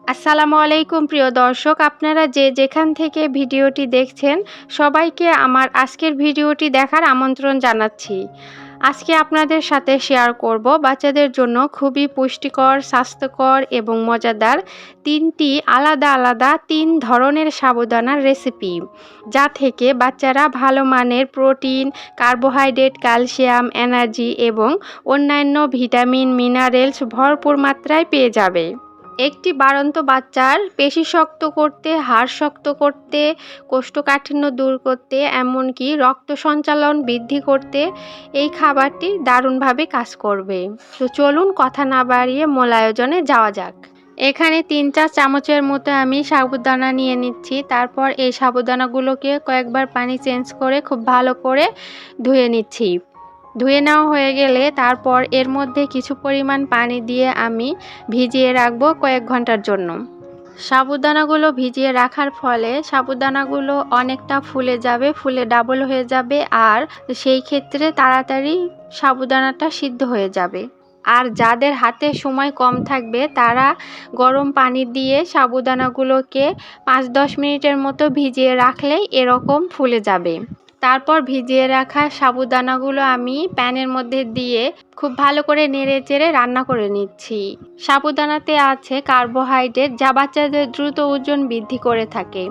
আসসালামু আলাইকুম প্রিয় দর্শক, আপনারা যে যেখান থেকে ভিডিওটি দেখছেন সবাইকে আমার আজকের ভিডিওটি দেখার আমন্ত্রণ জানাচ্ছি। আজকে আপনাদের সাথে শেয়ার করব বাচ্চাদের জন্য খুবই পুষ্টিকর, স্বাস্থ্যকর এবং মজাদার আলাদা তিন ধরনের সাবুদানার রেসিপি, যা থেকে বাচ্চারা ভালো মানের প্রোটিন, কার্বোহাইড্রেট, ক্যালসিয়াম, এনার্জি এবং অন্যান্য ভিটামিন, মিনারেলস ভরপুর মাত্রায় পেয়ে যাবে। একটি বাড়ন্ত বাচ্চার পেশি শক্ত করতে, হাড় শক্ত করতে, কোষ্ঠকাঠিন্য দূর করতে, এমনকি রক্ত সঞ্চালন বৃদ্ধি করতে এই খাবারটি দারুণভাবে কাজ করবে। তো চলুন কথা না বাড়িয়ে মূল আয়োজনে যাওয়া যাক। এখানে 3-4 চামচের মতো আমি সাবুদানা নিয়ে নিচ্ছি। তারপর এই সাবুদানাগুলোকে কয়েকবার পানি চেঞ্জ করে খুব ভালো করে ধুয়ে নিচ্ছি। ধুয়ে নেওয়া হয়ে গেলে তারপর এর মধ্যে কিছু পরিমাণ পানি দিয়ে আমি ভিজিয়ে রাখবো কয়েক ঘন্টার জন্য। সাবুদানাগুলো ভিজিয়ে রাখার ফলে সাবুদানাগুলো অনেকটা ফুলে যাবে, ফুলে ডাবল হয়ে যাবে, আর সেই ক্ষেত্রে তাড়াতাড়ি সাবুদানাটা সিদ্ধ হয়ে যাবে। আর যাদের হাতে সময় কম থাকবে তারা গরম পানি দিয়ে সাবুদানাগুলোকে 5-10 মিনিটের মতো ভিজিয়ে রাখলেই এরকম ফুলে যাবে। তারপর ভিজিয়ে রাখা সাবুদানাগুলো আমি প্যানের মধ্যে দিয়ে খুব ভালো করে নেড়ে চেড়ে রান্না করে নিচ্ছি। সাবুদানাতে আছে কার্বোহাইড্রেট, যা বাচ্চাদের দ্রুত ওজন বৃদ্ধি করে থাকে।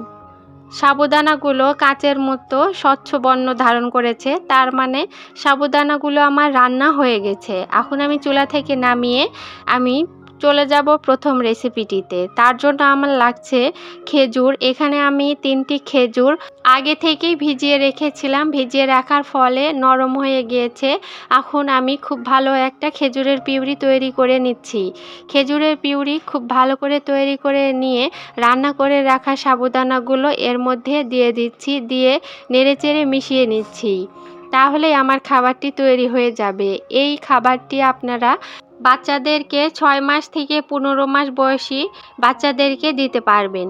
সাবুদানাগুলো কাচের মতো স্বচ্ছ বর্ণ ধারণ করেছে, তার মানে সাবুদানাগুলো আমার রান্না হয়ে গেছে। এখন আমি চুলা থেকে নামিয়ে আমি চলে যাব প্রথম রেসিপিটিতে। তার জন্য আমার লাগছে খেজুর। এখানে আমি 3টি খেজুর আগে থেকেই ভিজিয়ে রেখেছিলাম। ভিজিয়ে রাখার ফলে নরম হয়ে গিয়েছে। এখন আমি খুব ভালো একটা খেজুরের পিউরি তৈরি করে নিচ্ছি। খেজুরের পিউরি খুব ভালো করে তৈরি করে নিয়ে রান্না করে রাখা সাবুদানাগুলো এর মধ্যে দিয়ে দিচ্ছি, দিয়ে নেড়েচেড়ে মিশিয়ে নিচ্ছি। তাহলেই আমার খাবারটি তৈরি হয়ে যাবে। এই খাবারটি আপনারা বাচ্চাদেরকে 6 মাস থেকে 15 মাস বয়সী বাচ্চাদেরকে দিতে পারবেন।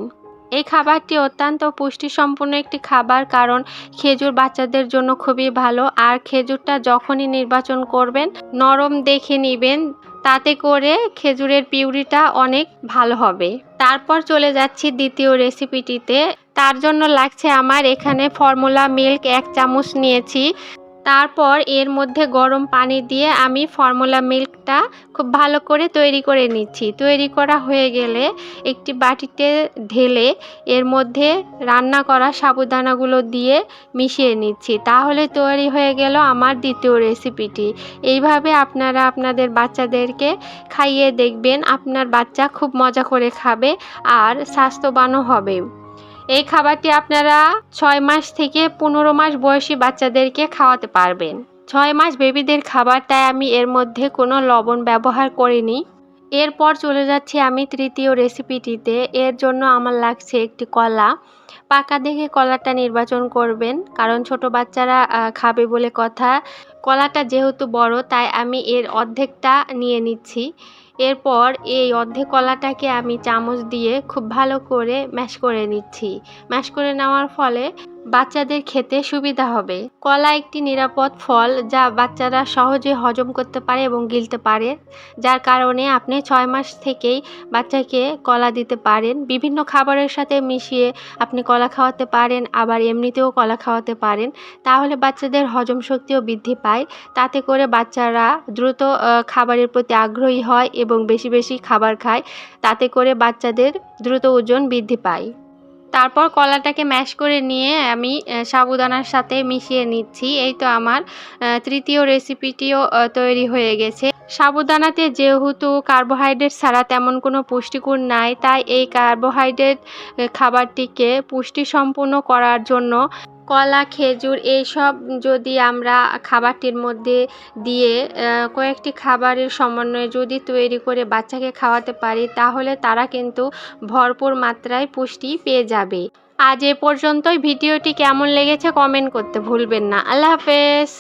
এই খাবারটি অত্যন্ত পুষ্টিসম্পন্ন একটি খাবার, কারণ খেজুর বাচ্চাদের জন্য খুবই ভালো। আর খেজুরটা যখনই নির্বাচন করবেন নরম দেখে নেবেন, তাতে করে খেজুরের পিউরিটা অনেক ভালো হবে। তারপর চলে যাচ্ছি দ্বিতীয় রেসিপিটিতে। তার জন্য লাগছে আমার এখানে ফর্মুলা মিল্ক 1 চামচ নিয়েছি। তারপর এর মধ্যে গরম পানি দিয়ে আমি ফর্মুলা মিল্কটা খুব ভালো করে তৈরি করে নিচ্ছি। তৈরি করা হয়ে গেলে একটি বাটিতে ঢেলে এর মধ্যে রান্না করা সাবুদানাগুলো দিয়ে মিশিয়ে নিচ্ছি। তাহলে তৈরি হয়ে গেল আমার দ্বিতীয় রেসিপিটি। এইভাবে আপনারা আপনাদের বাচ্চাদেরকে খাইয়ে দেখবেন, আপনার বাচ্চা খুব মজা করে খাবে আর স্বাস্থ্যবানও হবে। এই খাবারটি আপনারা 6 মাস থেকে 15 মাস বয়সী বাচ্চাদেরকে খাওয়াতে পারবেন। 6 মাস বেবিদের খাবার, তাই আমি এর মধ্যে কোনো লবণ ব্যবহার করিনি। এরপর চলে যাচ্ছি আমি তৃতীয় রেসিপিটিতে। এর জন্য আমার লাগছে একটি কলা। পাকা দেখে কলাটা নির্বাচন করবেন, কারণ ছোট বাচ্চারা খাবে বলে কথা। কলাটা যেহেতু বড়, তাই আমি এর অর্ধেকটা নিয়ে নিচ্ছি। এরপর এই অর্ধেক কলাটাকে আমি চামচ দিয়ে খুব ভালো করে ম্যাশ করে নিচ্ছি। ম্যাশ করে নেওয়ার ফলে বাচ্চাদের খেতে সুবিধা হবে। কলা একটি নিরাপদ ফল, যা বাচ্চারা সহজে হজম করতে পারে এবং গিলতে পারে, যার কারণে আপনি 6 মাস থেকেই বাচ্চাকে কলা দিতে পারেন। বিভিন্ন খাবারের সাথে মিশিয়ে আপনি কলা খাওয়াতে পারেন, আবার এমনিতেও কলা খাওয়াতে পারেন। তাহলে বাচ্চাদের হজম শক্তিও বৃদ্ধি পায়। তাতে করে বাচ্চারা দ্রুত খাবারের প্রতি আগ্রহী হয় এবং বেশি বেশি খাবার খায়। তাতে করে বাচ্চাদের দ্রুত ওজন বৃদ্ধি পায়। তারপর কলাটাকে ম্যাশ করে নিয়ে আমি সাবুদানার সাথে মিশিয়ে নিচ্ছি। এই তো আমার তৃতীয় রেসিপিটিও তৈরি হয়ে গেছে। সাবুদানাতে যেহেতু কার্বোহাইড্রেট ছাড়া তেমন কোনো পুষ্টিগুণ নাই, তাই এই কার্বোহাইড্রেট খাবারটিকে পুষ্টিসম্পন্ন করার জন্য কলা, খেজুর এইসব যদি আমরা খাবারটির মধ্যে দিয়ে কয়েকটি খাবারের সমন্বয়ে যদি তৈরি করে বাচ্চাকে খাওয়াতে পারি, তাহলে তারা কিন্তু ভরপুর মাত্রায় পুষ্টি পেয়ে যাবে। আজ এ পর্যন্তই। ভিডিওটি কেমন লেগেছে কমেন্ট করতে ভুলবেন না। আল্লাহ হাফেজ।